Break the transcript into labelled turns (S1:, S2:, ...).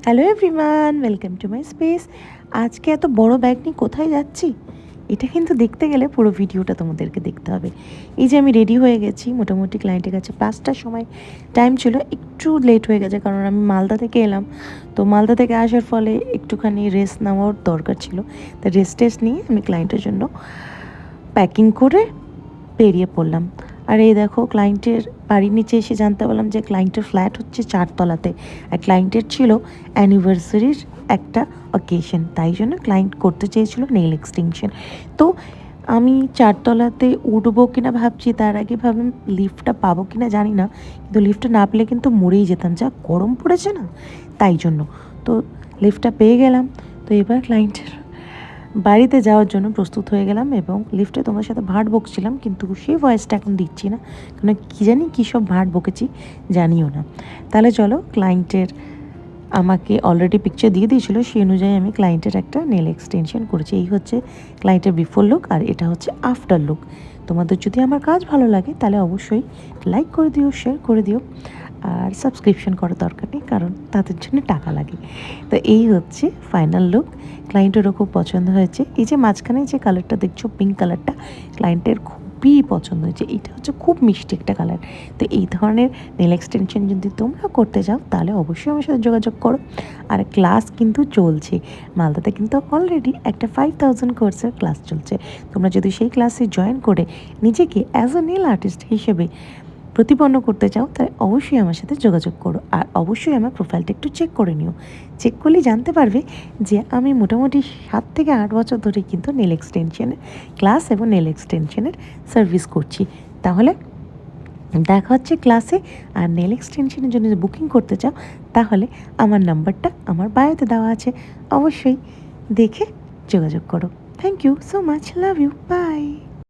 S1: Hello everyone, welcome to my space. আজকে এত বড় ব্যাগ নিয়ে কোথায় যাচ্ছি এটা কিন্তু দেখতে গেলে পুরো ভিডিওটা তোমাদেরকে দেখতে হবে। এই যে আমি রেডি হয়ে গেছি, মোটামুটি ক্লায়েন্টের কাছে 5টার সময় টাইম ছিল, একটু লেট হয়ে গেছে কারণ আমি মালদা থেকে এলাম। তো মালদা থেকে আসার ফলে একটুখানি রেস্ট নেওয়ার দরকার ছিল। তা রেস্ট নিয়ে আমি ক্লায়েন্টের জন্য প্যাকিং করে বেরিয়ে পড়লাম। আর এই দেখো, ক্লায়েন্টের বাড়ির নিচে এসে জানতে পারলাম যে ক্লায়েন্টের ফ্ল্যাট হচ্ছে 4তলাতে, আর ক্লায়েন্টের ছিল অ্যানিভার্সারির একটা অকেশন, তাই জন্য ক্লায়েন্ট করতে চেয়েছিল নেল এক্সটেনশন। তো আমি 4তলাতে উঠবো কিনা ভাবছি, তার আগে ভাবলাম লিফটটা পাবো কিনা জানি না, কিন্তু লিফটটা না পেলে কিন্তু মরেই যেতাম, যা গরম পড়েছে না, তাই জন্য। তো লিফটটা পেয়ে গেলাম। তো এবার ক্লায়েন্টের বাড়িতে যাওয়ার জন্য প্রস্তুত হয়ে গেলাম এবং লিফটে তোমার সাথে ভাট বকছিলাম, কিন্তু সেই ভয়েসটা এখন দিচ্ছি না, কারণ কী জানি কী সব ভাট বকেছি জানিও না। তাহলে চলো, ক্লায়েন্টের আমাকে অলরেডি পিকচার দিয়ে দিয়েছিল, সেই অনুযায়ী আমি ক্লায়েন্টের একটা নেল এক্সটেনশন করেছি। এই হচ্ছে ক্লায়েন্টের বিফোর লুক আর এটা হচ্ছে আফটার লুক। তোমাদের যদি আমার কাজ ভালো লাগে তাহলে অবশ্যই লাইক করে দিও, শেয়ার করে দিও, আর সাবস্ক্রিপশন করার দরকার নেই কারণ তাদের জন্য টাকা লাগে। তো এই হচ্ছে ফাইনাল লুক। ক্লায়েন্টেরও খুব পছন্দ হয়েছে। এই যে মাঝখানে যে কালারটা দেখছো, পিঙ্ক কালারটা, ক্লায়েন্টের খুবই পছন্দ হয়েছে। এটা হচ্ছে খুব মিষ্টি একটা কালার। তো এই ধরনের নেল এক্সটেনশন যদি তোমরা করতে চাও তাহলে অবশ্যই আমার সাথে যোগাযোগ করো। আর ক্লাস কিন্তু চলছে মালদাতে, কিন্তু অলরেডি একটা 5000 কোর্সের ক্লাস চলছে। তোমরা যদি সেই ক্লাসে জয়েন করে নিজেকে অ্যাজ আ নেল আর্টিস্ট হিসেবে প্রতিপন্ন করতে চাও তাহলে অবশ্যই আমার সাথে যোগাযোগ করো। আর অবশ্যই আমার প্রোফাইলটা একটু চেক করে নিও। চেক করলেই জানতে পারবে যে আমি মোটামুটি 7 থেকে 8 বছর ধরে কিন্তু নেল এক্সটেনশনের ক্লাস এবং নেল এক্সটেনশনের সার্ভিস করছি। তাহলে দেখা হচ্ছে ক্লাসে। আর নেল এক্সটেনশনের জন্য বুকিং করতে চাও তাহলে আমার নাম্বারটা আমার বায়োতে দেওয়া আছে, অবশ্যই দেখে যোগাযোগ করো। Thank you so much, love you, by.